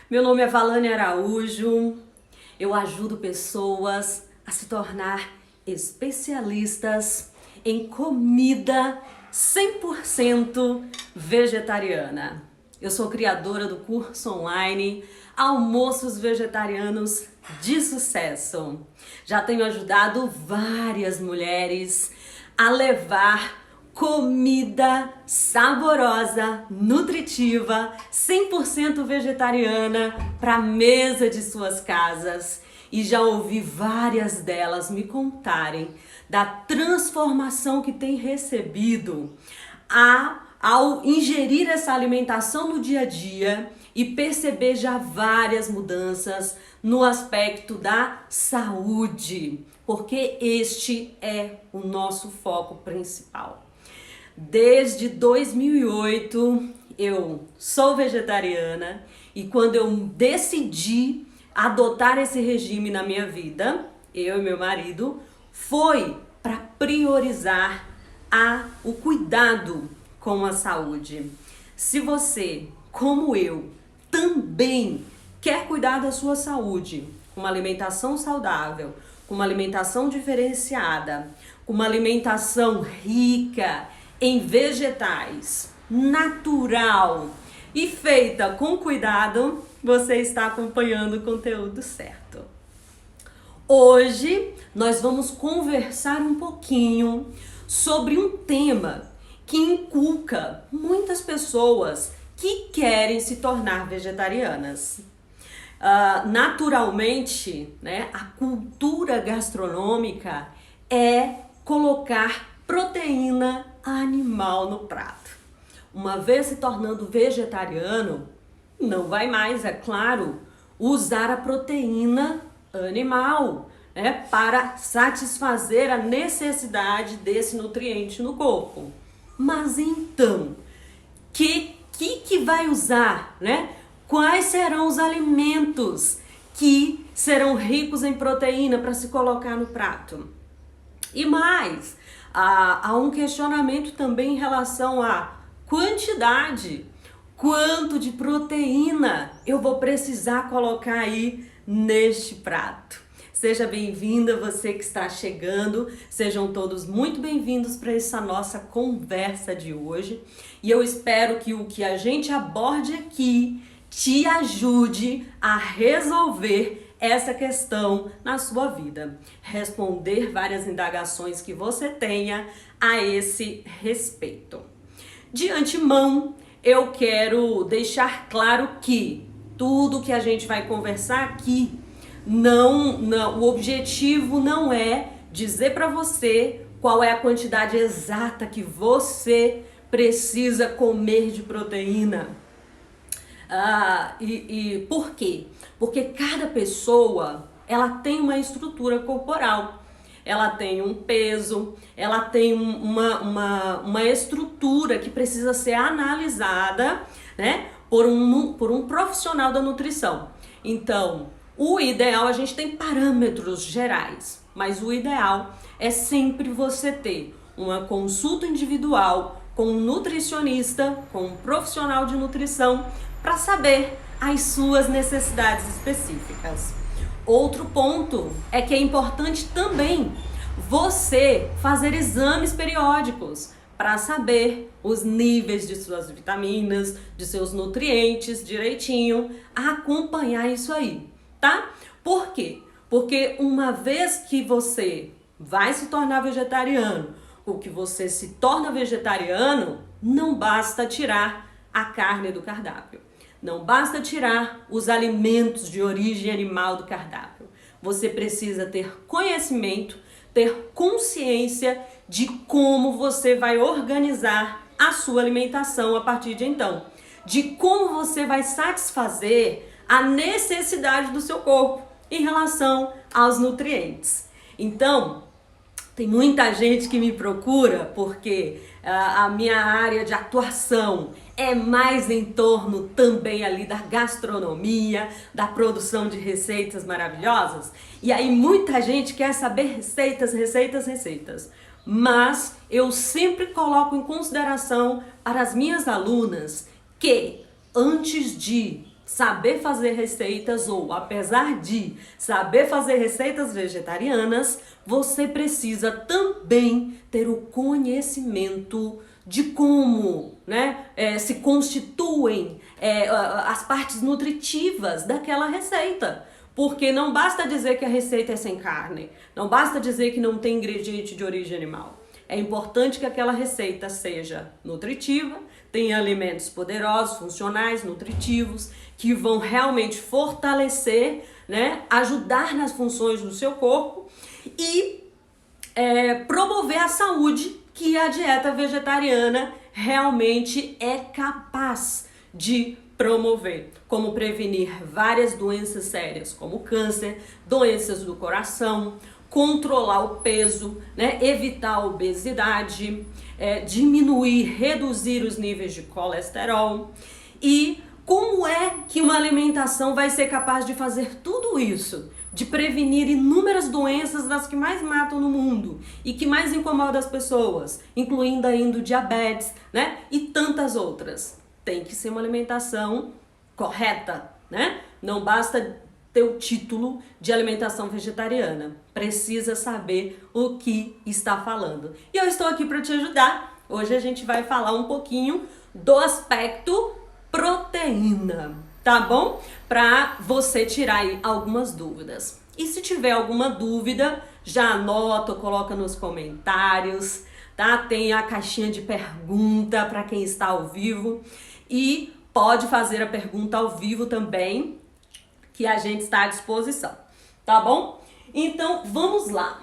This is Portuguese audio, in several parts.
Meu nome é Valane Araújo, eu ajudo pessoas a se tornar especialistas em comida 100% vegetariana. Eu sou criadora do curso online Almoços Vegetarianos de Sucesso. Já tenho ajudado várias mulheres a levar comida saborosa, nutritiva, 100% vegetariana para a mesa de suas casas. E já ouvi várias delas me contarem da transformação que tem recebido ao ingerir essa alimentação no dia a dia e perceber já várias mudanças no aspecto da saúde, porque este é o nosso foco principal. Desde 2008 eu sou vegetariana e quando eu decidi adotar esse regime na minha vida, eu e meu marido, foi para priorizar o cuidado com a saúde. Se você, como eu, também quer cuidar da sua saúde com uma alimentação saudável, com uma alimentação diferenciada, com uma alimentação rica em vegetais, natural e feita com cuidado, você está acompanhando o conteúdo certo. Hoje nós vamos conversar um pouquinho sobre um tema que inculca muitas pessoas que querem se tornar vegetarianas. Naturalmente, né, a cultura gastronômica é colocar proteína animal no prato. Uma vez se tornando vegetariano, não vai mais, é claro, usar a proteína animal, né, para satisfazer a necessidade desse nutriente no corpo. Mas então, que vai usar, né? Quais serão os alimentos que serão ricos em proteína para se colocar no prato? E mais, há um questionamento também em relação à quantidade. Quanto de proteína eu vou precisar colocar aí neste prato? Seja bem-vinda, você que está chegando, sejam todos muito bem-vindos para essa nossa conversa de hoje. E eu espero que o que a gente aborde aqui te ajude a resolver essa questão na sua vida, responder várias indagações que você tenha a esse respeito. De antemão, eu quero deixar claro que tudo que a gente vai conversar aqui, o objetivo não é dizer para você qual é a quantidade exata que você precisa comer de proteína. Por quê? Porque cada pessoa, ela tem uma estrutura corporal, ela tem um peso, ela tem uma estrutura que precisa ser analisada, né, por um profissional da nutrição. Então, o ideal, a gente tem parâmetros gerais, mas o ideal é sempre você ter uma consulta individual com um nutricionista, com um profissional de nutrição, para saber as suas necessidades específicas. Outro ponto é que é importante também você fazer exames periódicos para saber os níveis de suas vitaminas, de seus nutrientes direitinho, acompanhar isso aí, tá? Por quê? Porque uma vez que você vai se tornar vegetariano, ou que você se torna vegetariano, não basta tirar a carne do cardápio. Não basta tirar os alimentos de origem animal do cardápio. Você precisa ter conhecimento, ter consciência de como você vai organizar a sua alimentação a partir de então. De como você vai satisfazer a necessidade do seu corpo em relação aos nutrientes. Então, tem muita gente que me procura porque a minha área de atuação é mais em torno também ali da gastronomia, da produção de receitas maravilhosas. E aí muita gente quer saber receitas. Mas eu sempre coloco em consideração para as minhas alunas que antes de saber fazer receitas ou apesar de saber fazer receitas vegetarianas, você precisa também ter o conhecimento de como, né, se constituem as partes nutritivas daquela receita. Porque não basta dizer que a receita é sem carne, não basta dizer que não tem ingrediente de origem animal. É importante que aquela receita seja nutritiva, tenha alimentos poderosos, funcionais, nutritivos, que vão realmente fortalecer, né, ajudar nas funções do seu corpo e promover a saúde que a dieta vegetariana realmente é capaz de promover, como prevenir várias doenças sérias, como câncer, doenças do coração, controlar o peso, né, evitar a obesidade, diminuir, reduzir os níveis de colesterol. E como é que uma alimentação vai ser capaz de fazer tudo isso? De prevenir inúmeras doenças das que mais matam no mundo e que mais incomodam as pessoas, incluindo ainda o diabetes, né, e tantas outras. Tem que ser uma alimentação correta, né? Não basta ter o título de alimentação vegetariana. Precisa saber o que está falando. E eu estou aqui para te ajudar. Hoje a gente vai falar um pouquinho do aspecto proteína, tá bom? Para você tirar aí algumas dúvidas. E se tiver alguma dúvida, já anota, coloca nos comentários, tá? Tem a caixinha de pergunta para quem está ao vivo. E pode fazer a pergunta ao vivo também, que a gente está à disposição, tá bom? Então, vamos lá.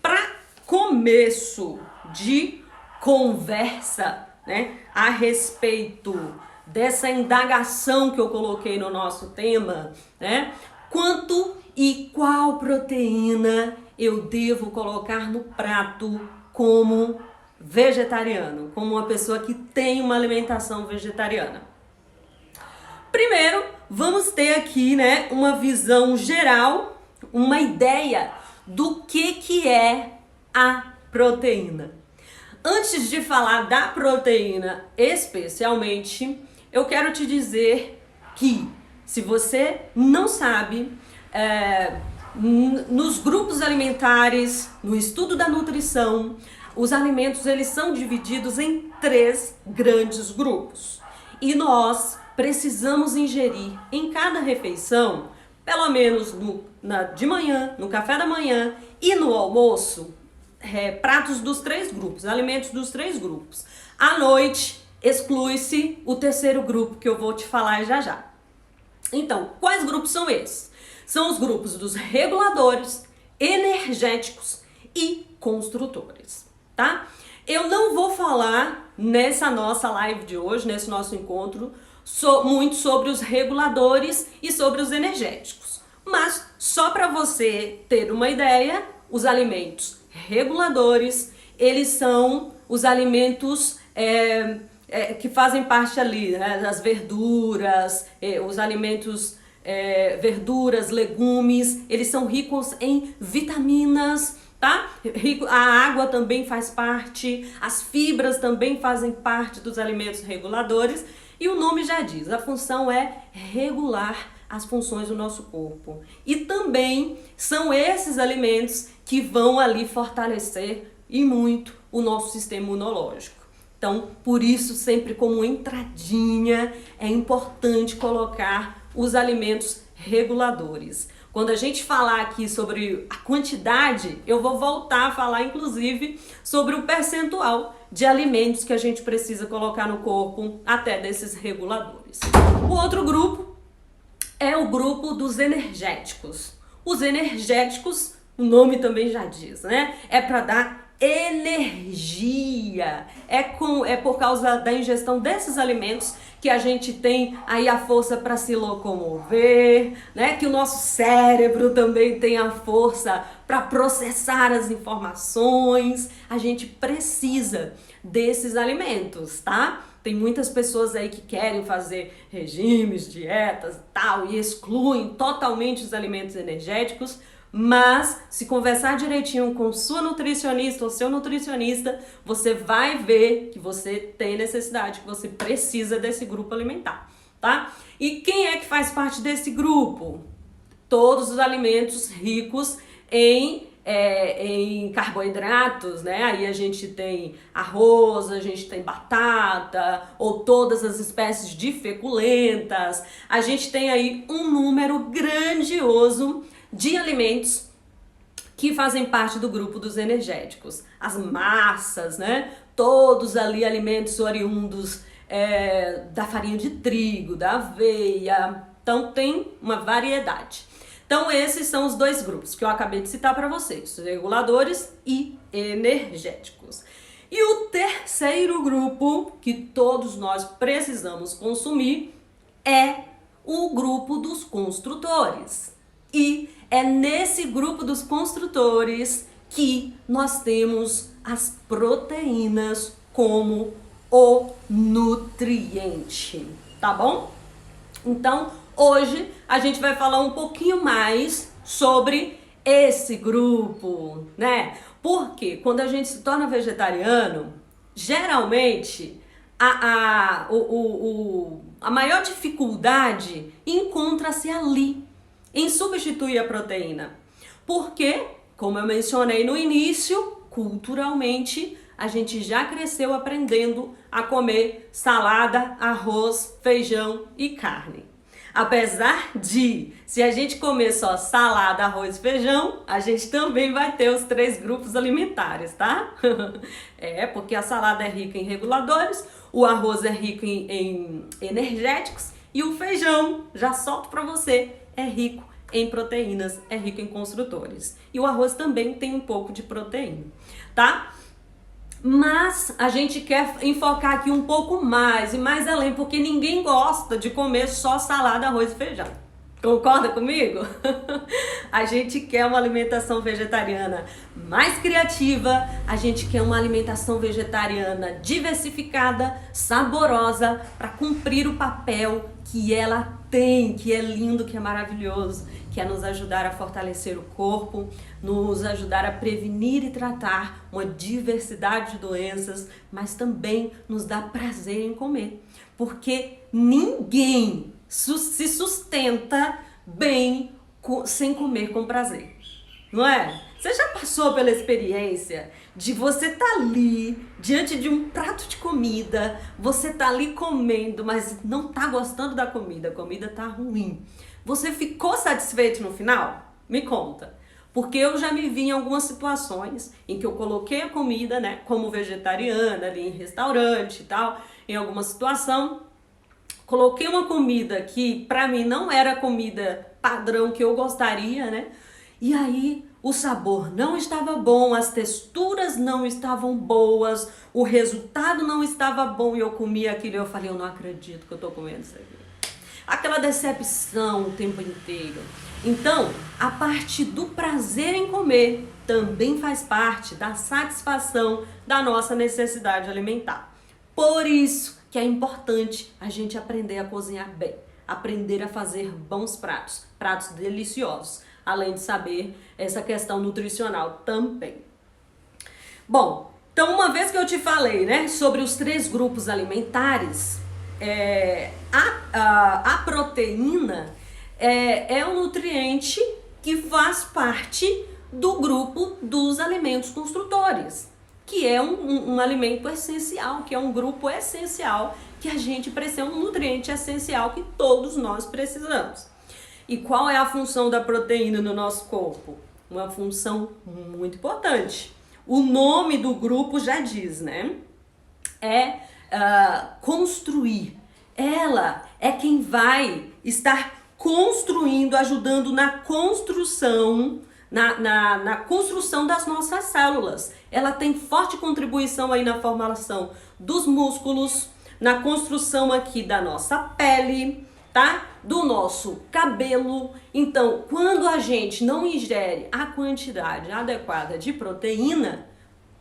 Para começo de conversa, né, a respeito dessa indagação que eu coloquei no nosso tema, né, quanto e qual proteína eu devo colocar no prato como vegetariano, como uma pessoa que tem uma alimentação vegetariana. Primeiro, vamos ter aqui, né, uma visão geral, uma ideia do que é a proteína. Antes de falar da proteína especialmente, eu quero te dizer que, se você não sabe, nos grupos alimentares, no estudo da nutrição, os alimentos eles são divididos em 3 grandes grupos. E nós precisamos ingerir em cada refeição, pelo menos de manhã, no café da manhã e no almoço, pratos dos 3 grupos, alimentos dos 3 grupos. À noite, exclui-se o 3º grupo que eu vou te falar já já. Então, quais grupos são esses? São os grupos dos reguladores, energéticos e construtores, tá? Eu não vou falar nessa nossa live de hoje, nesse nosso encontro, muito sobre os reguladores e sobre os energéticos. Mas só para você ter uma ideia, os alimentos reguladores, eles são os alimentos que fazem parte ali, né, das verduras, os alimentos verduras, legumes, eles são ricos em vitaminas, tá? A água também faz parte, as fibras também fazem parte dos alimentos reguladores e o nome já diz, a função é regular as funções do nosso corpo. E também são esses alimentos que vão ali fortalecer e muito o nosso sistema imunológico. Então, por isso, sempre como entradinha, é importante colocar os alimentos reguladores. Quando a gente falar aqui sobre a quantidade, eu vou voltar a falar, inclusive, sobre o percentual de alimentos que a gente precisa colocar no corpo até desses reguladores. O outro grupo é o grupo dos energéticos. Os energéticos, o nome também já diz, né? É para dar energia. É por causa da ingestão desses alimentos que a gente tem aí a força para se locomover, né? Que o nosso cérebro também tem a força para processar as informações. A gente precisa desses alimentos, tá? Tem muitas pessoas aí que querem fazer regimes, dietas e tal, e excluem totalmente os alimentos energéticos, mas se conversar direitinho com sua nutricionista ou seu nutricionista, você vai ver que você tem necessidade, que você precisa desse grupo alimentar, tá? E quem é que faz parte desse grupo? Todos os alimentos ricos em carboidratos, né? Aí a gente tem arroz, a gente tem batata, ou todas as espécies de feculentas. A gente tem aí um número grandioso de alimentos que fazem parte do grupo dos energéticos. As massas, né? Todos ali alimentos oriundos da farinha de trigo, da aveia. Então tem uma variedade. Então esses são os dois grupos que eu acabei de citar para vocês, reguladores e energéticos. E o terceiro grupo que todos nós precisamos consumir é o grupo dos construtores. E é nesse grupo dos construtores que nós temos as proteínas como o nutriente, tá bom? Então, hoje a gente vai falar um pouquinho mais sobre esse grupo, né? Porque quando a gente se torna vegetariano, geralmente a maior dificuldade encontra-se ali, em substituir a proteína. Porque, como eu mencionei no início, culturalmente a gente já cresceu aprendendo a comer salada, arroz, feijão e carne. Apesar de, se a gente comer só salada, arroz e feijão, a gente também vai ter os 3 grupos alimentares, tá? Porque a salada é rica em reguladores, o arroz é rico em energéticos e o feijão, já solto pra você, é rico em proteínas, é rico em construtores. E o arroz também tem um pouco de proteína, tá? Mas a gente quer enfocar aqui um pouco mais e mais além, porque ninguém gosta de comer só salada, arroz e feijão. Concorda comigo? A gente quer uma alimentação vegetariana mais criativa, a gente quer uma alimentação vegetariana diversificada, saborosa, para cumprir o papel que ela tem, que é lindo, que é maravilhoso, que é nos ajudar a fortalecer o corpo, nos ajudar a prevenir e tratar uma diversidade de doenças, mas também nos dá prazer em comer, porque ninguém se sustenta bem sem comer com prazer, não é? Você já passou pela experiência de você estar ali diante de um prato de comida, você tá ali comendo, mas não tá gostando da comida, a comida tá ruim. Você ficou satisfeito no final? Me conta. Porque eu já me vi em algumas situações em que eu coloquei a comida, né, como vegetariana, ali em restaurante e tal, em alguma situação, coloquei uma comida que pra mim não era a comida padrão que eu gostaria, né? E aí o sabor não estava bom, as texturas não estavam boas, o resultado não estava bom e eu comi aquilo e eu falei, eu não acredito que eu tô comendo isso aqui. Aquela decepção o tempo inteiro. Então, a parte do prazer em comer também faz parte da satisfação da nossa necessidade alimentar. Por isso que é importante a gente aprender a cozinhar bem, aprender a fazer bons pratos, pratos deliciosos, além de saber essa questão nutricional também. Bom, então uma vez que eu te falei, né, sobre os 3 grupos alimentares, a proteína é um nutriente que faz parte do grupo dos alimentos construtores, que é um alimento essencial, que é um grupo essencial, que a gente precisa, um nutriente essencial que todos nós precisamos. E qual é a função da proteína no nosso corpo? Uma função muito importante. O nome do grupo já diz, né? Construir. Ela é quem vai estar construindo, ajudando na construção, na construção das nossas células. Ela tem forte contribuição aí na formação dos músculos, na construção aqui da nossa pele, tá? Do nosso cabelo. Então, quando a gente não ingere a quantidade adequada de proteína,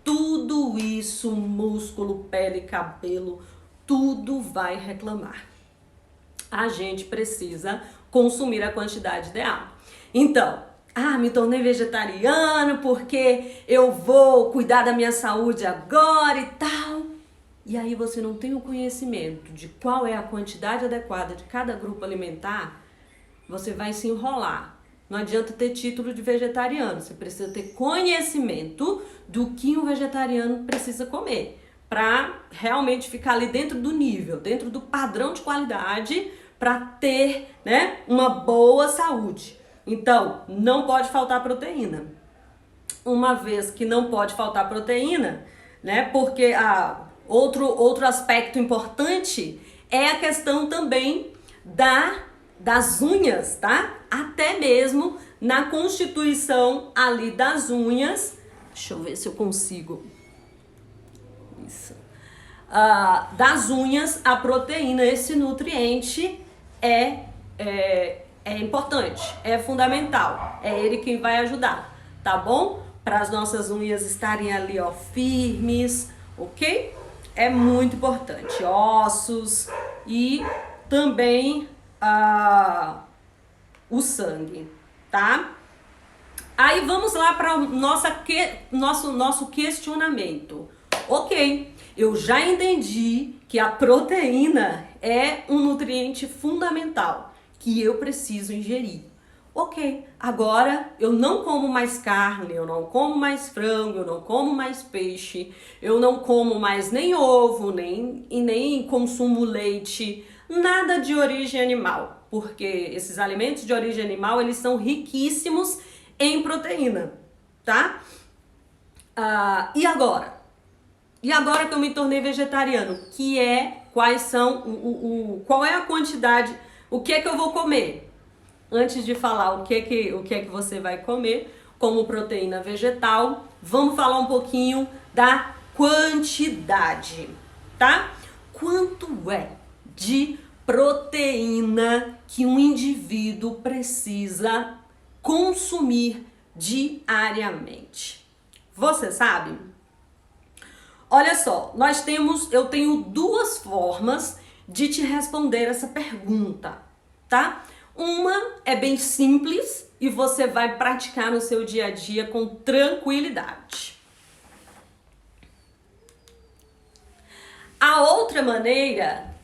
tudo isso, músculo, pele, cabelo, tudo vai reclamar. A gente precisa consumir a quantidade ideal. Então, me tornei vegetariano porque eu vou cuidar da minha saúde agora e tal. e aí você não tem o conhecimento de qual é a quantidade adequada de cada grupo alimentar, você vai se enrolar. Não adianta ter título de vegetariano, você precisa ter conhecimento do que um vegetariano precisa comer, para realmente ficar ali dentro do nível, dentro do padrão de qualidade, para ter, né, uma boa saúde. Então, não pode faltar proteína. Uma vez que não pode faltar proteína, né, porque outro aspecto importante é a questão também das unhas, tá? Até mesmo na constituição ali das unhas. Deixa eu ver se eu consigo. Isso. Das unhas, a proteína, esse nutriente é importante, é fundamental. É ele quem vai ajudar, tá bom? Para as nossas unhas estarem ali, ó, firmes, ok? É muito importante. Ossos e também o sangue, tá? Aí vamos lá para nosso questionamento. Ok, eu já entendi que a proteína é um nutriente fundamental que eu preciso ingerir. Ok, agora eu não como mais carne, eu não como mais frango, eu não como mais peixe, eu não como mais nem ovo, nem consumo leite, nada de origem animal, porque esses alimentos de origem animal, eles são riquíssimos em proteína, tá? E agora? E agora que eu me tornei vegetariano, qual é a quantidade, o que é que eu vou comer? Antes de falar o que é que você vai comer como proteína vegetal, vamos falar um pouquinho da quantidade, tá? Quanto é de proteína que um indivíduo precisa consumir diariamente? Você sabe? Olha só, eu tenho duas formas de te responder essa pergunta, tá? Uma é bem simples e você vai praticar no seu dia a dia com tranquilidade. A outra maneira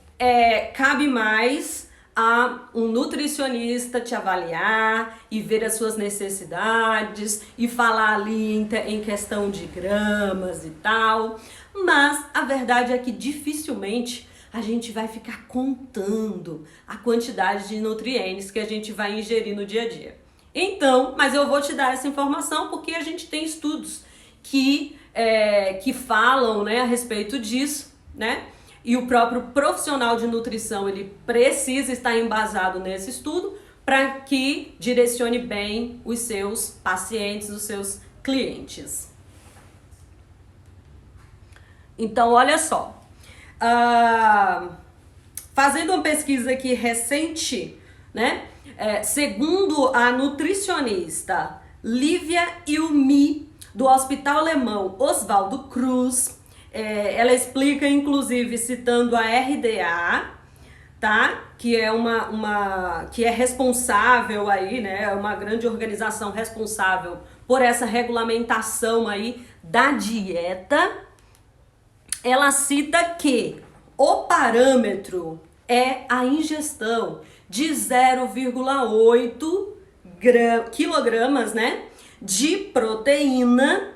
cabe mais a um nutricionista te avaliar e ver as suas necessidades e falar ali em questão de gramas e tal. Mas a verdade é que dificilmente a gente vai ficar contando a quantidade de nutrientes que a gente vai ingerir no dia a dia. Então, mas eu vou te dar essa informação porque a gente tem estudos que falam, né, a respeito disso, né? E o próprio profissional de nutrição, ele precisa estar embasado nesse estudo para que direcione bem os seus pacientes, os seus clientes. Então, olha só. Fazendo uma pesquisa aqui recente, né? Segundo a nutricionista Lívia Ilmi, do Hospital Alemão Oswaldo Cruz, ela explica, inclusive, citando a RDA, tá? Que é que é responsável aí, né? É uma grande organização responsável por essa regulamentação aí da dieta. Ela cita que o parâmetro é a ingestão de 0,8 quilogramas, né, de proteína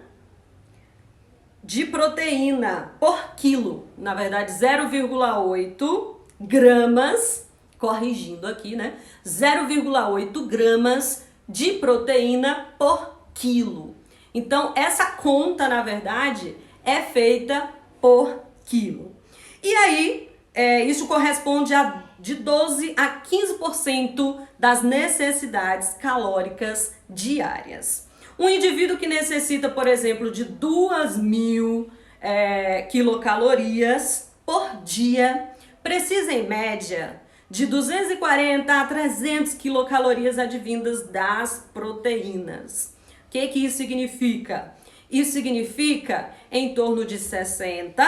por quilo. Na verdade, 0,8 gramas, corrigindo aqui, né, 0,8 gramas de proteína por quilo. Então, essa conta, na verdade, é feita por quilo. E aí, isso corresponde a de 12 a 15% das necessidades calóricas diárias. Um indivíduo que necessita, por exemplo, de 2.000 quilocalorias por dia, precisa, em média, de 240 a 300 quilocalorias advindas das proteínas. O que isso significa? Isso significa em torno de 60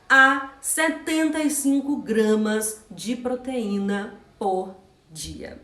a 75 gramas de proteína por dia.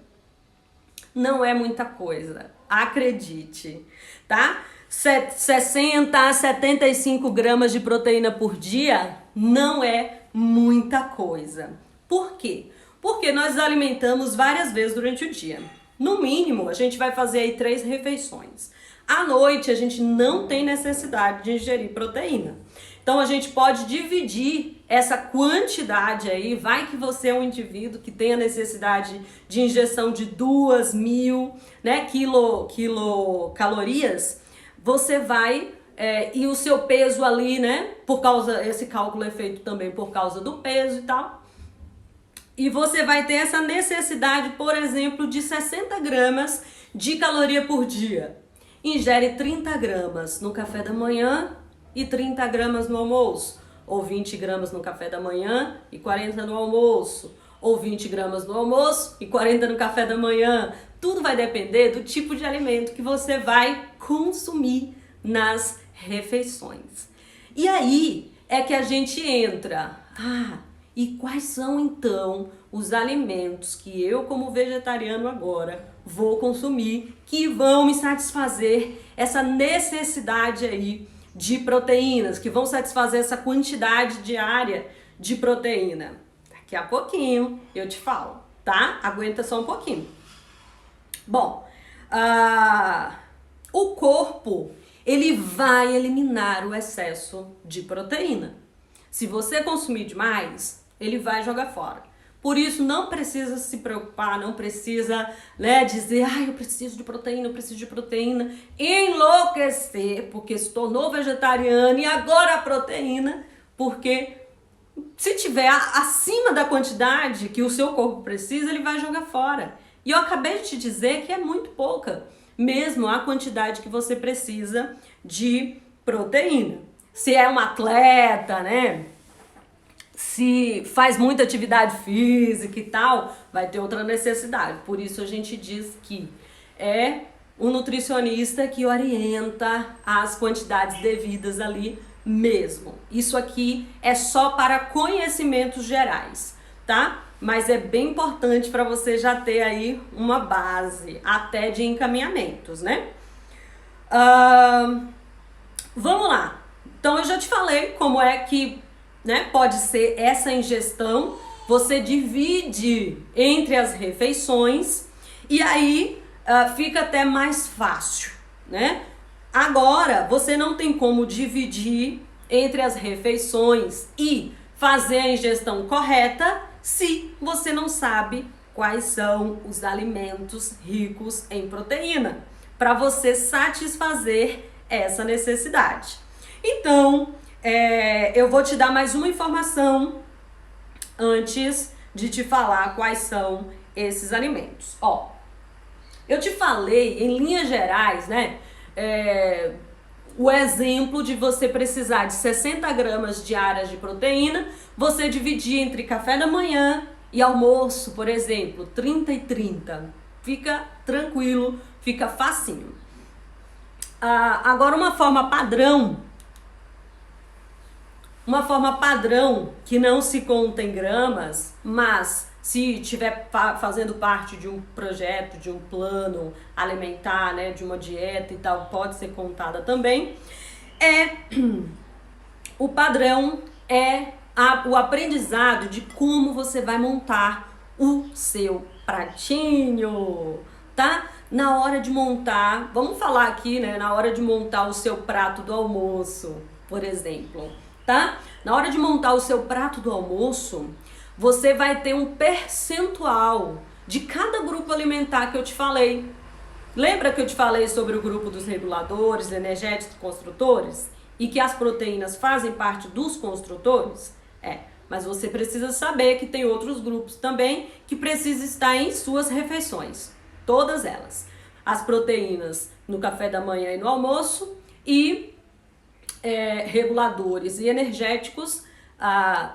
Não é muita coisa, acredite, tá? 60 a 75 gramas de proteína por dia não é muita coisa. Por quê? Porque nós nos alimentamos várias vezes durante o dia. No mínimo, a gente vai fazer aí 3 refeições. À noite, a gente não tem necessidade de ingerir proteína. Então, a gente pode dividir essa quantidade aí. Vai que você é um indivíduo que tem a necessidade de injeção de 2.000, né, quilocalorias. Você vai, e o seu peso ali, né, por causa, esse cálculo é feito também por causa do peso e tal. E você vai ter essa necessidade, por exemplo, de 60 gramas de caloria por dia. Ingere 30 gramas no café da manhã e 30 gramas no almoço. Ou 20 gramas no café da manhã e 40 no almoço. Ou 20 gramas no almoço e 40 no café da manhã. Tudo vai depender do tipo de alimento que você vai consumir nas refeições. E aí é que a gente entra. E quais são então os alimentos que eu, como vegetariano agora, vou consumir que vão me satisfazer essa necessidade aí de proteínas, que vão satisfazer essa quantidade diária de proteína? Daqui a pouquinho eu te falo, tá? Aguenta só um pouquinho. Bom, o corpo, ele vai eliminar o excesso de proteína. Se você consumir demais, ele vai jogar fora. Por isso, não precisa se preocupar, não precisa, né, dizer, eu preciso de proteína, enlouquecer, porque se tornou vegetariano e agora a proteína, porque se tiver acima da quantidade que o seu corpo precisa, ele vai jogar fora. E eu acabei de te dizer que é muito pouca, mesmo a quantidade que você precisa de proteína. Se é um atleta, né? Se faz muita atividade física e tal, vai ter outra necessidade. Por isso a gente diz que é um nutricionista que orienta as quantidades devidas ali mesmo. Isso aqui é só para conhecimentos gerais, tá? Mas é bem importante para você já ter aí uma base até de encaminhamentos, né? Vamos lá. Então eu já te falei como é que, né, pode ser essa ingestão. Você divide entre as refeições e aí fica até mais fácil, né? Agora, você não tem como dividir entre as refeições e fazer a ingestão correta se você não sabe quais são os alimentos ricos em proteína, para você satisfazer essa necessidade. Então, eu vou te dar mais uma informação antes de te falar quais são esses alimentos. Ó, eu te falei em linhas gerais, né? O exemplo de você precisar de 60 gramas diárias de proteína, você dividir entre café da manhã e almoço, por exemplo, 30 e 30. Fica tranquilo, fica facinho. Agora uma forma padrão que não se conta em gramas, mas se estiver fazendo parte de um projeto, de um plano alimentar, né, de uma dieta e tal, pode ser contada também. O padrão é o aprendizado de como você vai montar o seu pratinho, tá? Na hora de montar, vamos falar aqui, né, na hora de montar o seu prato do almoço, por exemplo, tá? Na hora de montar o seu prato do almoço, você vai ter um percentual de cada grupo alimentar que eu te falei. Lembra que eu te falei sobre o grupo dos reguladores, energéticos, construtores? E que as proteínas fazem parte dos construtores? Mas você precisa saber que tem outros grupos também que precisam estar em suas refeições. Todas elas. As proteínas no café da manhã e no almoço e reguladores e energéticos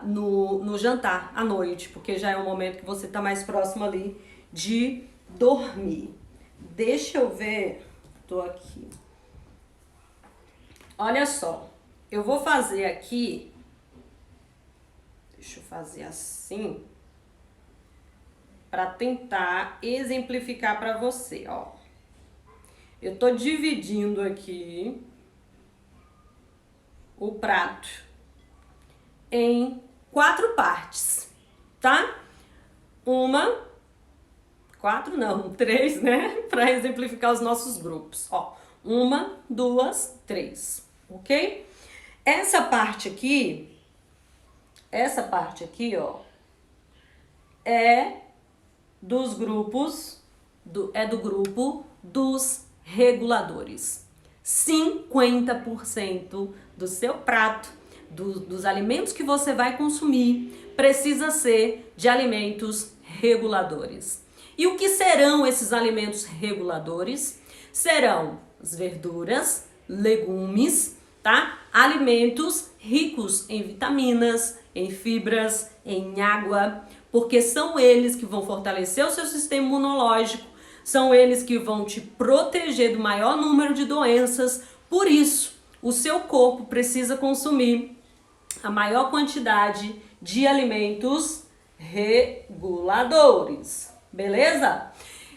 no jantar, à noite, porque já é um momento que você está mais próximo ali de dormir. Deixa eu ver, tô aqui. Olha só, eu vou fazer aqui, deixa eu fazer assim, para tentar exemplificar para você, ó. Eu tô dividindo aqui o prato em 4 partes, tá? 3, né? Para exemplificar os nossos grupos. Ó, 1, 2, 3, ok? Essa parte aqui, ó, é dos grupos, do grupo dos reguladores. 50% do seu prato, dos alimentos que você vai consumir, precisa ser de alimentos reguladores. E o que serão esses alimentos reguladores? Serão as verduras, legumes, tá? Alimentos ricos em vitaminas, em fibras, em água, porque são eles que vão fortalecer o seu sistema imunológico, são eles que vão te proteger do maior número de doenças. Por isso, o seu corpo precisa consumir a maior quantidade de alimentos reguladores, beleza?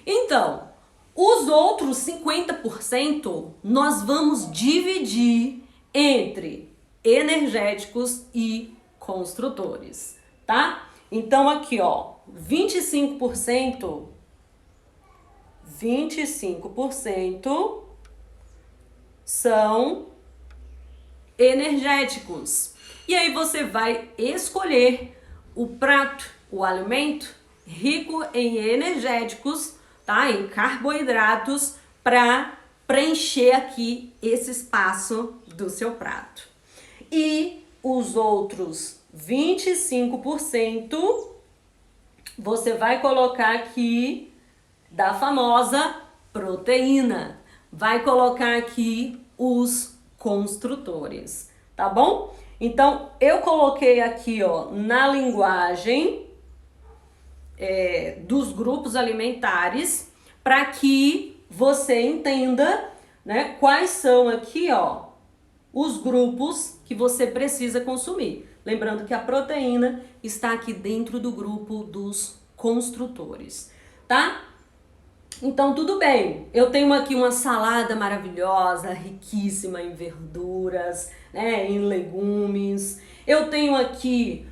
Então, os outros 50% nós vamos dividir entre energéticos e construtores, tá? Então aqui, ó, 25% são energéticos. E aí você vai escolher o prato, o alimento rico em energéticos, tá? Em carboidratos, para preencher aqui esse espaço do seu prato. E os outros 25% você vai colocar aqui da famosa proteína. Vai colocar aqui os construtores, tá bom? Então, eu coloquei aqui, ó, na linguagem dos grupos alimentares, para que você entenda, né, quais são aqui, ó, os grupos que você precisa consumir. Lembrando que a proteína está aqui dentro do grupo dos construtores, tá? Então, tudo bem. Eu tenho aqui uma salada maravilhosa, riquíssima em verduras, né, em legumes. Eu tenho aqui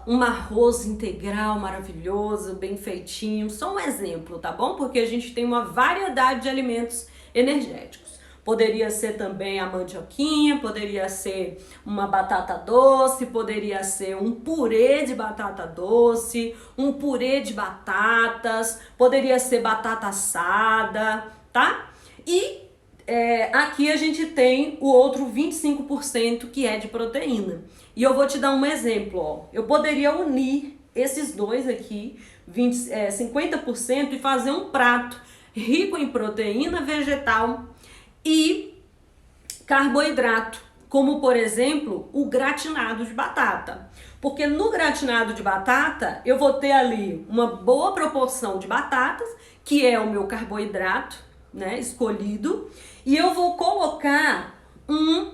um arroz integral maravilhoso, bem feitinho. Só um exemplo, tá bom? Porque a gente tem uma variedade de alimentos energéticos. Poderia ser também a mandioquinha, poderia ser uma batata doce, poderia ser um purê de batata doce, um purê de batatas, poderia ser batata assada, tá? E aqui a gente tem o outro 25% que é de proteína. E eu vou te dar um exemplo, ó. Eu poderia unir esses dois aqui, 50%, e fazer um prato rico em proteína vegetal e carboidrato, como por exemplo o gratinado de batata. Porque no gratinado de batata eu vou ter ali uma boa proporção de batatas, que é o meu carboidrato, né, escolhido, e eu vou colocar um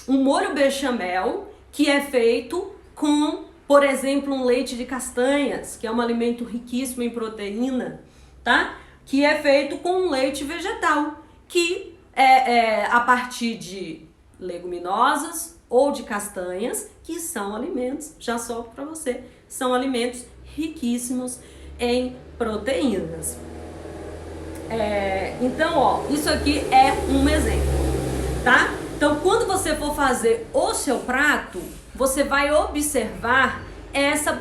molho bechamel, que é feito com, por exemplo, um leite de castanhas, que é um alimento riquíssimo em proteína, tá? Que é feito com um leite vegetal, que é a partir de leguminosas ou de castanhas, que são alimentos, já solto para você, são alimentos riquíssimos em proteínas. Então, ó, isso aqui é um exemplo, tá? Então, quando você for fazer o seu prato, você vai observar essa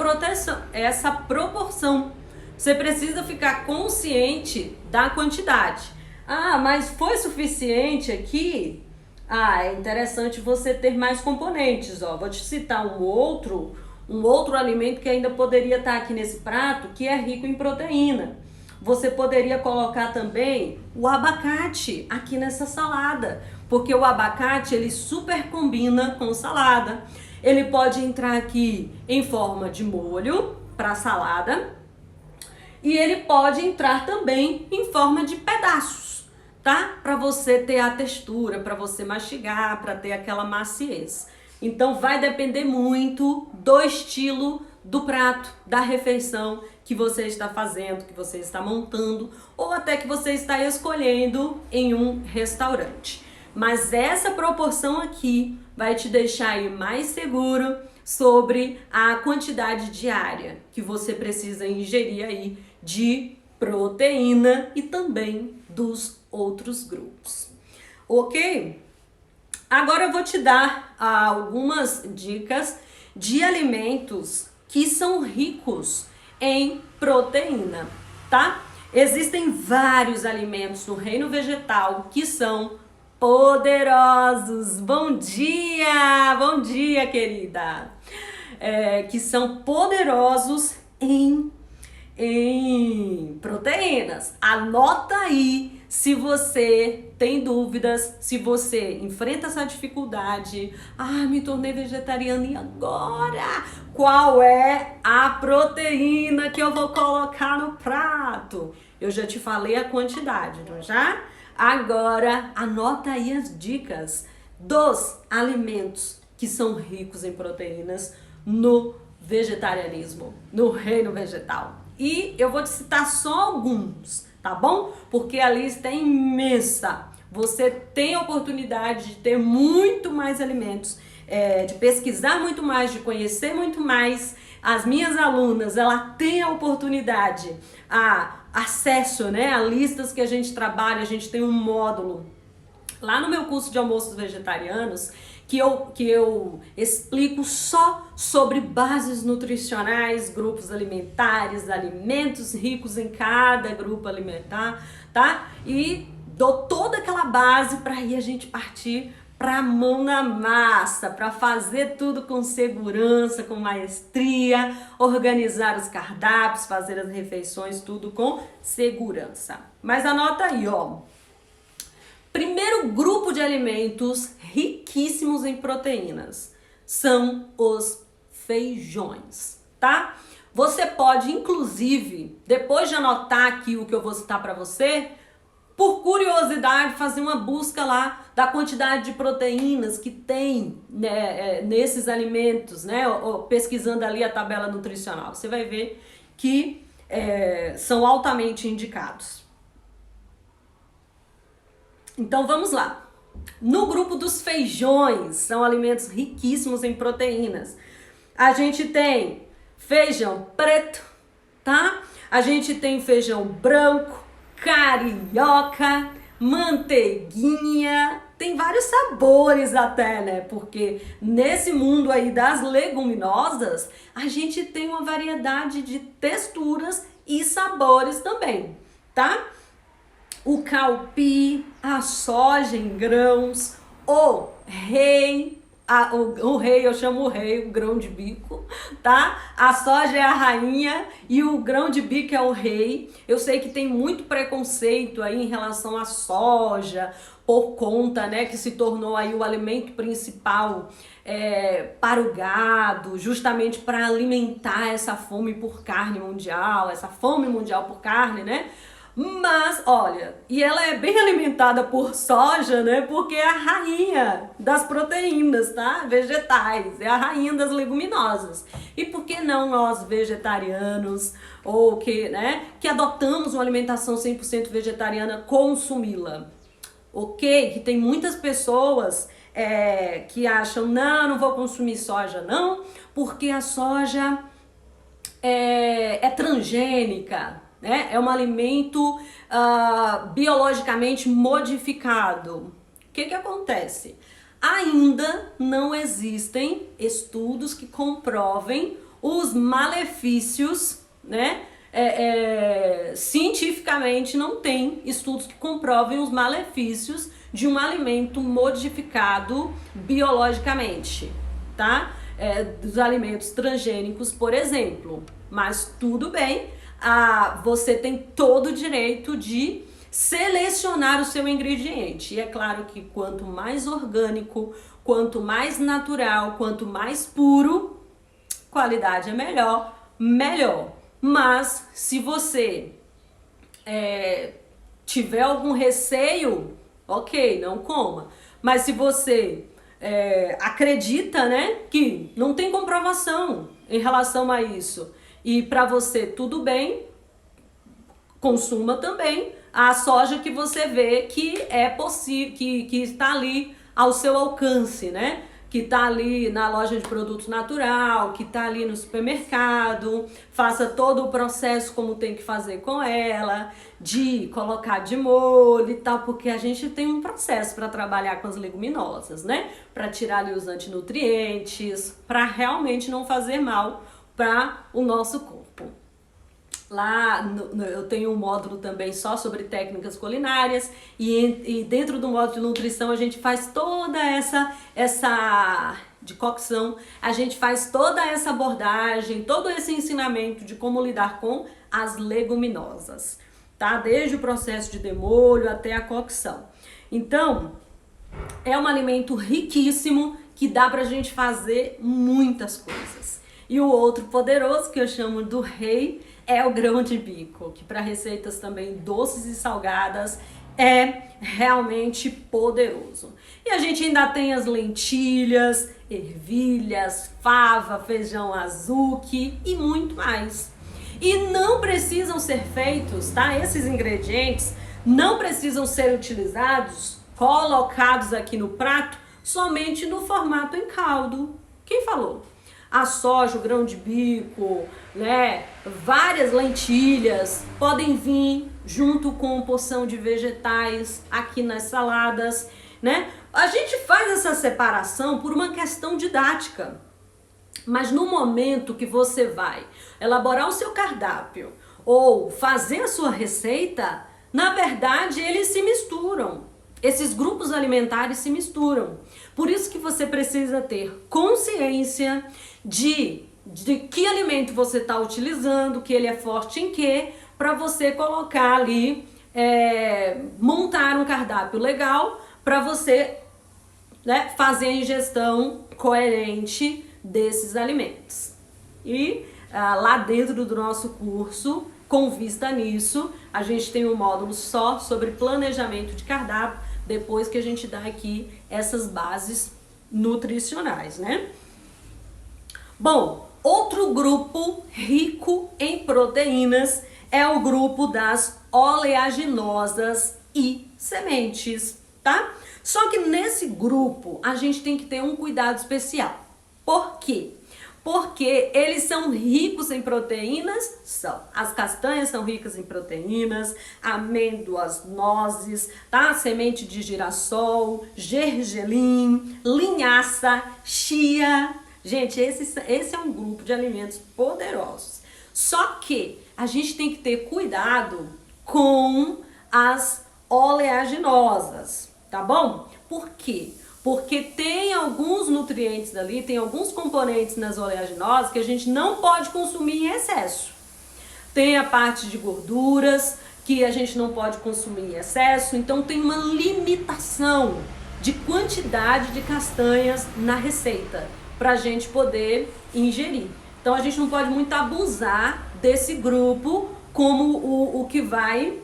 proporção. Você precisa ficar consciente da quantidade. Ah, mas foi suficiente aqui? Ah, é interessante você ter mais componentes, ó. Vou te citar um outro alimento que ainda poderia estar aqui nesse prato, que é rico em proteína. Você poderia colocar também o abacate aqui nessa salada, porque o abacate ele super combina com salada. Ele pode entrar aqui em forma de molho para salada e ele pode entrar também em forma de pedaços, tá? Para você ter a textura, para você mastigar, para ter aquela maciez. Então vai depender muito do estilo do prato, da refeição que você está fazendo, que você está montando ou até que você está escolhendo em um restaurante. Mas essa proporção aqui vai te deixar aí mais seguro sobre a quantidade diária que você precisa ingerir aí de proteína e também dos outros grupos. Ok? Agora eu vou te dar algumas dicas de alimentos que são ricos em proteína, tá? Existem vários alimentos no reino vegetal que são poderosos. Bom dia, querida! Que são poderosos em proteínas. Anota aí se você tem dúvidas, se você enfrenta essa dificuldade. Me tornei vegetariana e agora? Qual é a proteína que eu vou colocar no prato? Eu já te falei a quantidade, não já? Agora, anota aí as dicas dos alimentos que são ricos em proteínas no vegetarianismo, no reino vegetal. E eu vou te citar só alguns, tá bom? Porque a lista é imensa. Você tem a oportunidade de ter muito mais alimentos, de pesquisar muito mais, de conhecer muito mais. As minhas alunas, ela tem a oportunidade, acesso, né, a listas que a gente trabalha. A gente tem um módulo lá no meu curso de almoços vegetarianos que eu explico só sobre bases nutricionais, grupos alimentares, alimentos ricos em cada grupo alimentar, tá? E dou toda aquela base para aí a gente partir para a mão na massa, para fazer tudo com segurança, com maestria, organizar os cardápios, fazer as refeições, tudo com segurança. Mas anota aí, ó. Primeiro grupo de alimentos riquíssimos em proteínas são os feijões, tá? Você pode, inclusive, depois de anotar aqui o que eu vou citar para você, por curiosidade, fazer uma busca lá da quantidade de proteínas que tem, né, nesses alimentos, né? Ou pesquisando ali a tabela nutricional. Você vai ver que são altamente indicados. Então vamos lá. No grupo dos feijões, são alimentos riquíssimos em proteínas. A gente tem feijão preto, tá? A gente tem feijão branco, carioca, manteiguinha, tem vários sabores até, né? Porque nesse mundo aí das leguminosas, a gente tem uma variedade de texturas e sabores também, tá? O calpi, a soja em grãos, o rei, eu chamo o rei, o grão de bico, tá? A soja é a rainha e o grão de bico é o rei. Eu sei que tem muito preconceito aí em relação à soja, por conta, né, que se tornou aí o alimento principal para o gado, justamente para alimentar essa fome por carne mundial, essa fome mundial por carne, né? Mas, olha, e ela é bem alimentada por soja, né? Porque é a rainha das proteínas, tá? Vegetais, é a rainha das leguminosas. E por que não nós vegetarianos, ou que adotamos uma alimentação 100% vegetariana, consumi-la? Ok? Que tem muitas pessoas que acham, não vou consumir soja não, porque a soja é transgênica. É um alimento biologicamente modificado. O que acontece? Ainda não existem estudos que comprovem os malefícios, né? Cientificamente não tem estudos que comprovem os malefícios de um alimento modificado biologicamente, tá? Dos alimentos transgênicos, por exemplo. Mas tudo bem. Você tem todo o direito de selecionar o seu ingrediente. E é claro que quanto mais orgânico, quanto mais natural, quanto mais puro, qualidade é melhor. Mas se você tiver algum receio, ok, não coma. Mas se você acredita, né, que não tem comprovação em relação a isso, e para você tudo bem, consuma também, a soja que você vê que é possível, que está ali ao seu alcance, né? Que está ali na loja de produto natural, que está ali no supermercado, faça todo o processo como tem que fazer com ela, de colocar de molho e tal, porque a gente tem um processo para trabalhar com as leguminosas, né? Para tirar ali os antinutrientes, para realmente não fazer mal para o nosso corpo. Lá eu tenho um módulo também só sobre técnicas culinárias e dentro do módulo de nutrição a gente faz toda essa de cocção, a gente faz toda essa abordagem, todo esse ensinamento de como lidar com as leguminosas, tá? Desde o processo de demolho até a cocção. Então, é um alimento riquíssimo que dá pra gente fazer muitas coisas. E o outro poderoso que eu chamo do rei é o grão de bico, que para receitas também doces e salgadas é realmente poderoso. E a gente ainda tem as lentilhas, ervilhas, fava, feijão azuki e muito mais. E não precisam ser feitos, tá? Esses ingredientes não precisam ser utilizados, colocados aqui no prato, somente no formato em caldo. Quem falou? A soja, o grão de bico, né? Várias lentilhas podem vir junto com porção de vegetais aqui nas saladas, né? A gente faz essa separação por uma questão didática. Mas no momento que você vai elaborar o seu cardápio ou fazer a sua receita, na verdade eles se misturam. Esses grupos alimentares se misturam. Por isso que você precisa ter consciência de que alimento você está utilizando, que ele é forte em quê, para você colocar ali, montar um cardápio legal para você, né, fazer a ingestão coerente desses alimentos. E lá dentro do nosso curso, com vista nisso, a gente tem um módulo só sobre planejamento de cardápio, depois que a gente dá aqui essas bases nutricionais, né? Bom, outro grupo rico em proteínas é o grupo das oleaginosas e sementes, tá? Só que nesse grupo a gente tem que ter um cuidado especial. Por quê? Porque eles são ricos em proteínas, são. As castanhas são ricas em proteínas, amêndoas, nozes, tá? Semente de girassol, gergelim, linhaça, chia. Gente, esse é um grupo de alimentos poderosos. Só que a gente tem que ter cuidado com as oleaginosas, tá bom? Por quê? Porque tem alguns nutrientes ali, tem alguns componentes nas oleaginosas que a gente não pode consumir em excesso. Tem a parte de gorduras que a gente não pode consumir em excesso, então tem uma limitação de quantidade de castanhas na receita para a gente poder ingerir. Então a gente não pode muito abusar desse grupo como o que vai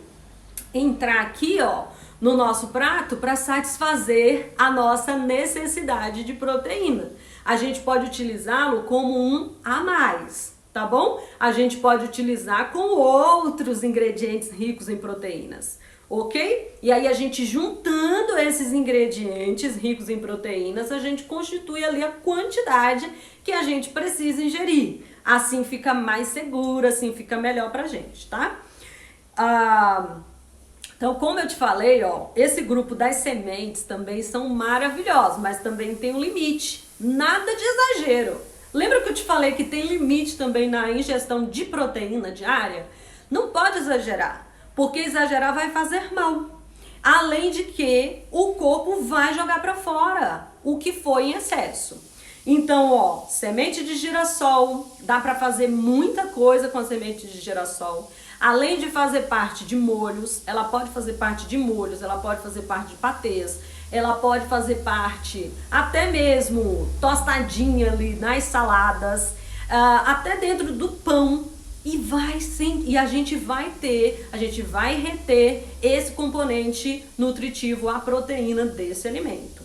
entrar aqui, ó, no nosso prato para satisfazer a nossa necessidade de proteína. A gente pode utilizá-lo como um a mais, tá bom? A gente pode utilizar com outros ingredientes ricos em proteínas, ok? E aí a gente juntando esses ingredientes ricos em proteínas, a gente constitui ali a quantidade que a gente precisa ingerir. Assim fica mais seguro, assim fica melhor pra gente, tá? Então, como eu te falei, ó, esse grupo das sementes também são maravilhosos, mas também tem um limite. Nada de exagero. Lembra que eu te falei que tem limite também na ingestão de proteína diária? Não pode exagerar, porque exagerar vai fazer mal. Além de que o corpo vai jogar para fora o que foi em excesso. Então, ó, semente de girassol, dá para fazer muita coisa com a semente de girassol. Além de fazer parte de molhos, ela pode fazer parte de molhos, ela pode fazer parte de patês, ela pode fazer parte até mesmo tostadinha ali nas saladas, até dentro do pão. E a gente vai reter esse componente nutritivo, a proteína desse alimento.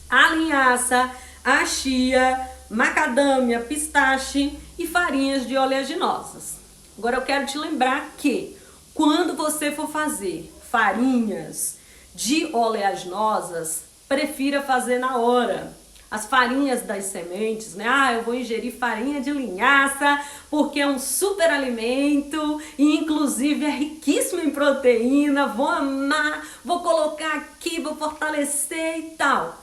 A linhaça, a chia, macadâmia, pistache e farinhas de oleaginosas. Agora eu quero te lembrar que quando você você for fazer farinhas de oleaginosas, prefira fazer na hora. As farinhas das sementes, né? Ah, eu vou ingerir farinha de linhaça porque é um super alimento e inclusive é riquíssimo em proteína, vou amar, vou colocar aqui, vou fortalecer e tal.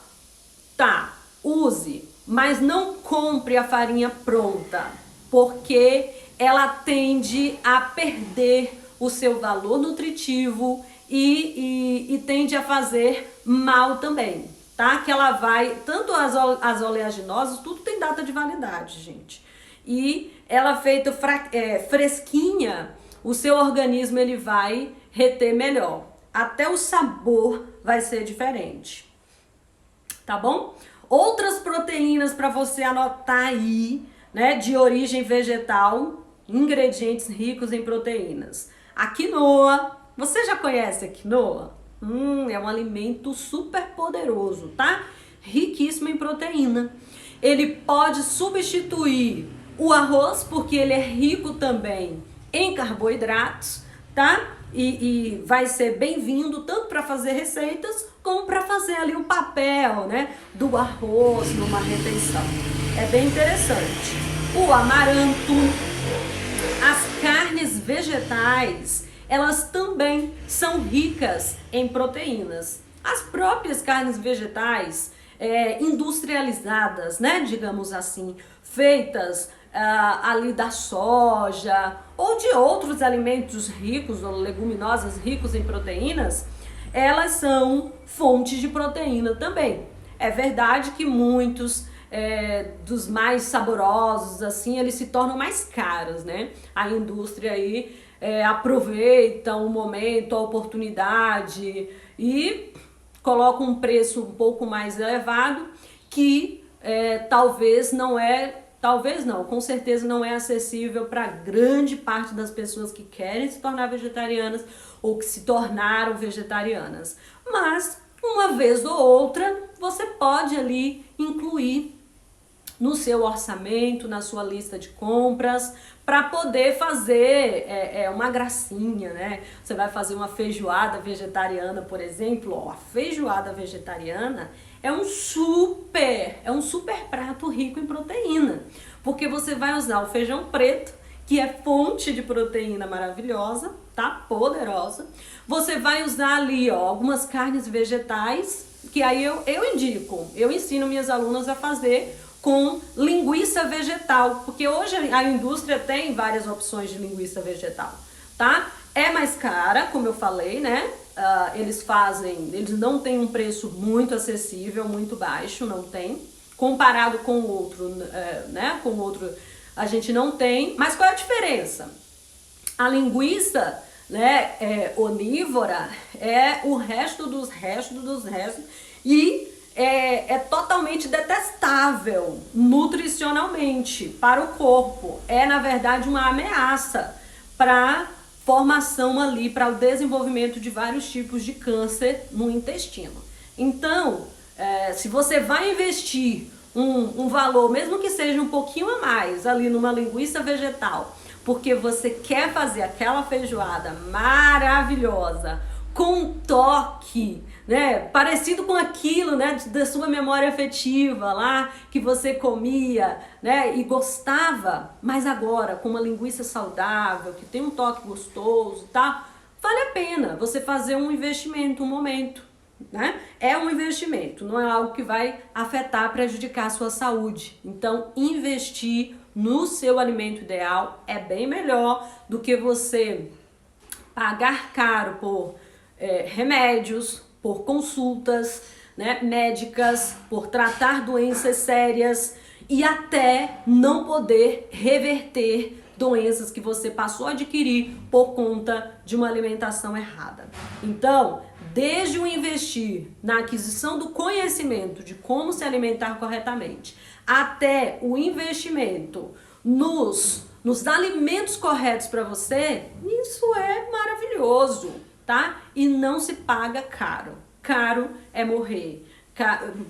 Tá, use, mas não compre a farinha pronta, porque ela tende a perder o seu valor nutritivo e tende a fazer mal também, tá? Que ela vai, tanto as oleaginosas, tudo tem data de validade, gente. E ela feita fresquinha, o seu organismo ele vai reter melhor. Até o sabor vai ser diferente, tá bom? Outras proteínas para você anotar aí, né, de origem vegetal, ingredientes ricos em proteínas. A quinoa, você já conhece a quinoa? É um alimento super poderoso, tá? Riquíssimo em proteína. Ele pode substituir o arroz, porque ele é rico também em carboidratos, tá? E vai ser bem-vindo tanto para fazer receitas, como para fazer ali o papel, né, do arroz numa refeição. É bem interessante. O amaranto, as carnes vegetais, elas também são ricas em proteínas. As próprias carnes vegetais industrializadas, né, digamos assim, feitas ali da soja ou de outros alimentos ricos ou leguminosas ricos em proteínas, elas são fontes de proteína também. É verdade que muitos dos mais saborosos, assim, eles se tornam mais caros, né? A indústria aí aproveita o momento, a oportunidade e coloca um preço um pouco mais elevado que com certeza não é acessível para grande parte das pessoas que querem se tornar vegetarianas ou que se tornaram vegetarianas. Mas, uma vez ou outra, você pode ali incluir no seu orçamento, na sua lista de compras, para poder fazer uma gracinha, né? Você vai fazer uma feijoada vegetariana, por exemplo, ó, a feijoada vegetariana é um super prato rico em proteína, porque você vai usar o feijão preto, que é fonte de proteína maravilhosa, tá? Poderosa. Você vai usar ali, ó, algumas carnes vegetais, que aí eu ensino minhas alunas a fazer com linguiça vegetal, porque hoje a indústria tem várias opções de linguiça vegetal, tá? É mais cara, como eu falei, né? Eles não têm um preço muito acessível, muito baixo, não tem. Comparado com o outro, né? Com o outro a gente não tem. Mas qual é a diferença? A linguiça, né, onívora é o resto dos restos e é totalmente detestável nutricionalmente para o corpo. É, na verdade, uma ameaça para formação ali, para o desenvolvimento de vários tipos de câncer no intestino. Então, se você vai investir um valor, mesmo que seja um pouquinho a mais ali numa linguiça vegetal, porque você quer fazer aquela feijoada maravilhosa, com um toque, né, parecido com aquilo, né, da sua memória afetiva lá, que você comia, né, e gostava, mas agora com uma linguiça saudável, que tem um toque gostoso, tá? Vale a pena você fazer um investimento, um momento, né? É um investimento, não é algo que vai afetar, prejudicar a sua saúde. Então, investir no seu alimento ideal é bem melhor do que você pagar caro por remédios, por consultas, né, médicas, por tratar doenças sérias e até não poder reverter doenças que você passou a adquirir por conta de uma alimentação errada. Então, desde o investir na aquisição do conhecimento de como se alimentar corretamente, até o investimento nos alimentos corretos para você, isso é maravilhoso, tá? E não se paga caro. Caro é morrer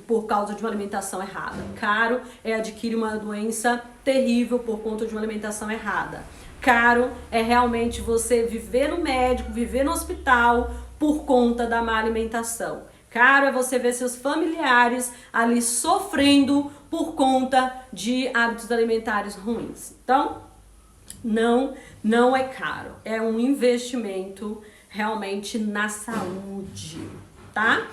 por causa de uma alimentação errada. Caro é adquirir uma doença terrível por conta de uma alimentação errada. Caro é realmente você viver no médico, viver no hospital por conta da má alimentação. Caro é você ver seus familiares ali sofrendo por conta de hábitos alimentares ruins. Então, não é caro. É um investimento realmente na saúde, tá?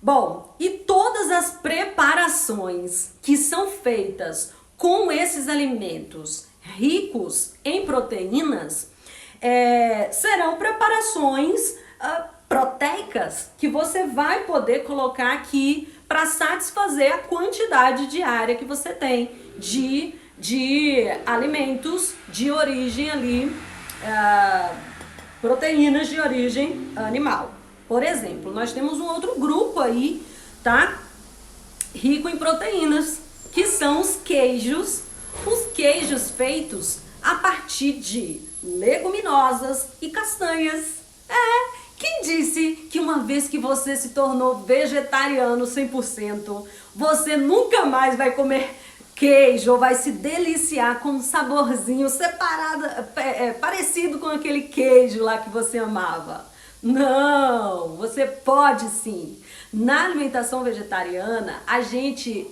Bom, e todas as preparações que são feitas com esses alimentos ricos em proteínas serão preparações proteicas que você vai poder colocar aqui para satisfazer a quantidade diária que você tem de alimentos de origem ali, proteínas de origem animal. Por exemplo, nós temos um outro grupo aí, tá? Rico em proteínas, que são os queijos feitos a partir de leguminosas e castanhas. Quem disse que uma vez que você se tornou vegetariano 100%, você nunca mais vai comer queijo ou vai se deliciar com um saborzinho separado, parecido com aquele queijo lá que você amava? Não, você pode sim. Na alimentação vegetariana, a gente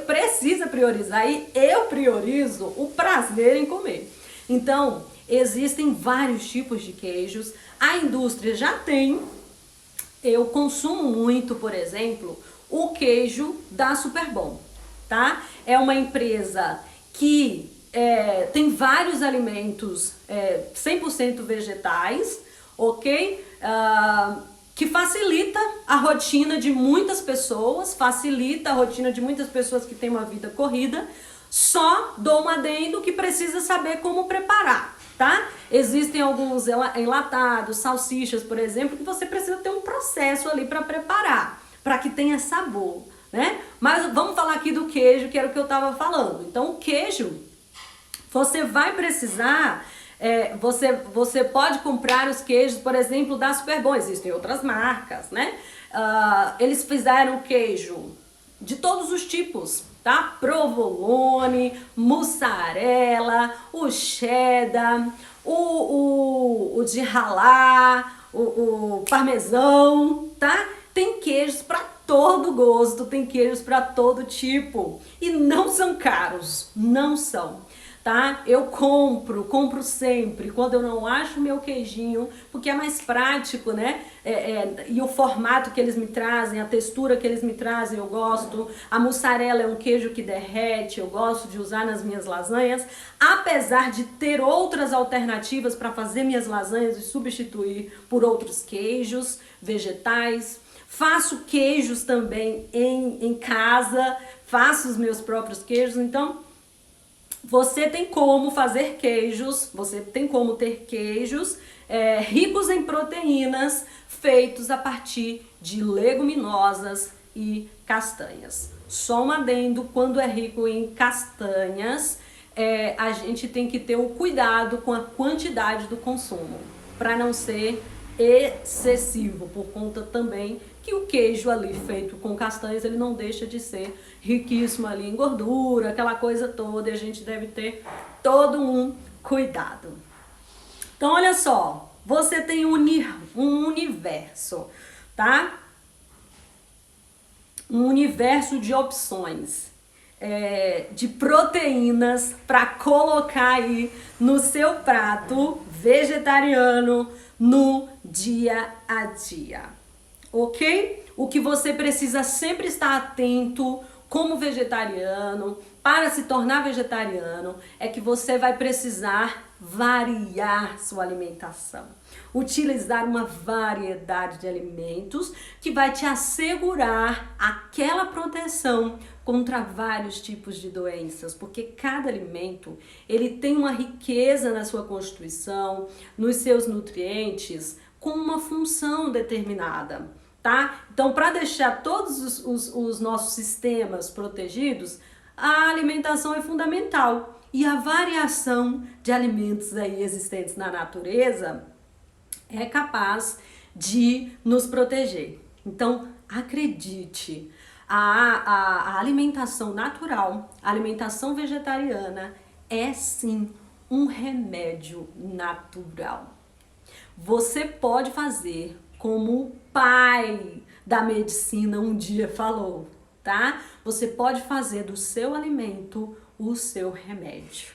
precisa priorizar, e eu priorizo o prazer em comer. Então, existem vários tipos de queijos. A indústria já tem. Eu consumo muito, por exemplo, o queijo da Superbom, tá? É uma empresa que tem vários alimentos 100% vegetais, ok? Que facilita a rotina de muitas pessoas, que têm uma vida corrida. Só dou um adendo que precisa saber como preparar, tá? Existem alguns enlatados, salsichas, por exemplo, que você precisa ter um processo ali para preparar, para que tenha sabor, né? Mas vamos falar aqui do queijo, que era o que eu estava falando. Então, o queijo, você vai precisar... você pode comprar os queijos, por exemplo, da Superbom. Existem outras marcas, né? Eles fizeram queijo de todos os tipos, tá? Provolone, mussarela, o cheddar, o de ralar, o parmesão, tá? Tem queijos para todo gosto, tem queijos para todo tipo e não são caros, não são. Tá? Eu compro sempre, quando eu não acho meu queijinho, porque é mais prático, né? E o formato que eles me trazem, a textura que eles me trazem, eu gosto. A mussarela é um queijo que derrete, eu gosto de usar nas minhas lasanhas, apesar de ter outras alternativas para fazer minhas lasanhas e substituir por outros queijos vegetais. Faço queijos também em casa, faço os meus próprios queijos, então... Você tem como fazer queijos, você tem como ter queijos ricos em proteínas, feitos a partir de leguminosas e castanhas. Só um adendo, quando é rico em castanhas, a gente tem que ter o cuidado com a quantidade do consumo, para não ser excessivo, por conta também que o queijo ali feito com castanhas, ele não deixa de ser riquíssimo ali em gordura, aquela coisa toda, e a gente deve ter todo um cuidado. Então, olha só, você tem um universo, tá? Um universo de opções, de proteínas para colocar aí no seu prato vegetariano no dia a dia. Ok? O que você precisa sempre estar atento como vegetariano, para se tornar vegetariano, é que você vai precisar variar sua alimentação. Utilizar uma variedade de alimentos que vai te assegurar aquela proteção contra vários tipos de doenças, porque cada alimento, ele tem uma riqueza na sua constituição, nos seus nutrientes, com uma função determinada. Tá? Então, para deixar todos os nossos sistemas protegidos, a alimentação é fundamental. E a variação de alimentos aí existentes na natureza é capaz de nos proteger. Então, acredite, a alimentação natural, a alimentação vegetariana é sim um remédio natural. Você pode fazer como o pai da medicina um dia falou, tá? Você pode fazer do seu alimento o seu remédio.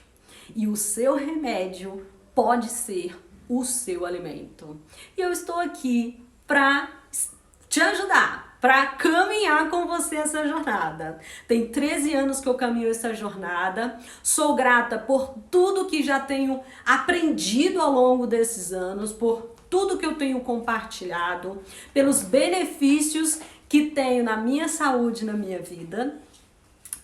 E o seu remédio pode ser o seu alimento. E eu estou aqui para te ajudar, para caminhar com você essa jornada. Tem 13 anos que eu caminho essa jornada. Sou grata por tudo que já tenho aprendido ao longo desses anos, por tudo que eu tenho compartilhado, pelos benefícios que tenho na minha saúde, na minha vida.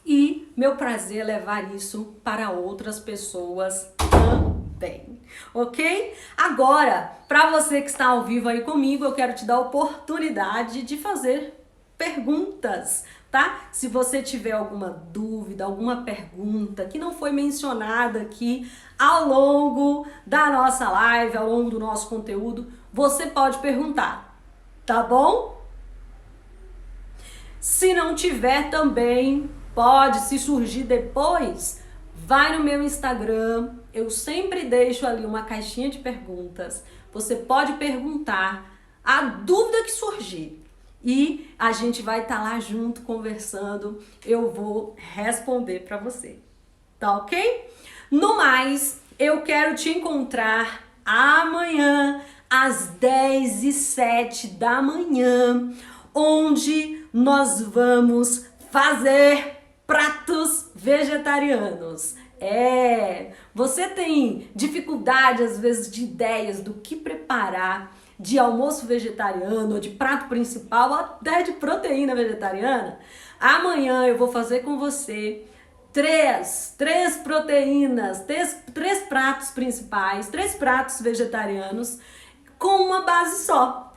E meu prazer é levar isso para outras pessoas também, ok? Agora, para você que está ao vivo aí comigo, eu quero te dar a oportunidade de fazer perguntas, tá? Se você tiver alguma dúvida, alguma pergunta que não foi mencionada aqui ao longo da nossa live, ao longo do nosso conteúdo, você pode perguntar, tá bom? Se não tiver também, pode, se surgir depois, vai no meu Instagram, eu sempre deixo ali uma caixinha de perguntas. Você pode perguntar a dúvida que surgir e a gente vai estar lá junto conversando, eu vou responder para você, tá ok? No mais, eu quero te encontrar amanhã às 10h07 da manhã, onde nós vamos fazer pratos vegetarianos. Você tem dificuldade às vezes de ideias do que preparar de almoço vegetariano, ou de prato principal, ou até de proteína vegetariana? Amanhã eu vou fazer com você três proteínas, três pratos principais, 3 pratos vegetarianos com uma base só.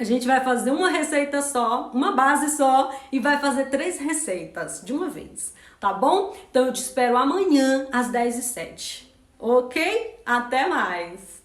A gente vai fazer uma receita só, uma base só, e vai fazer 3 receitas de uma vez, tá bom? Então eu te espero amanhã às 10h07, ok? Até mais!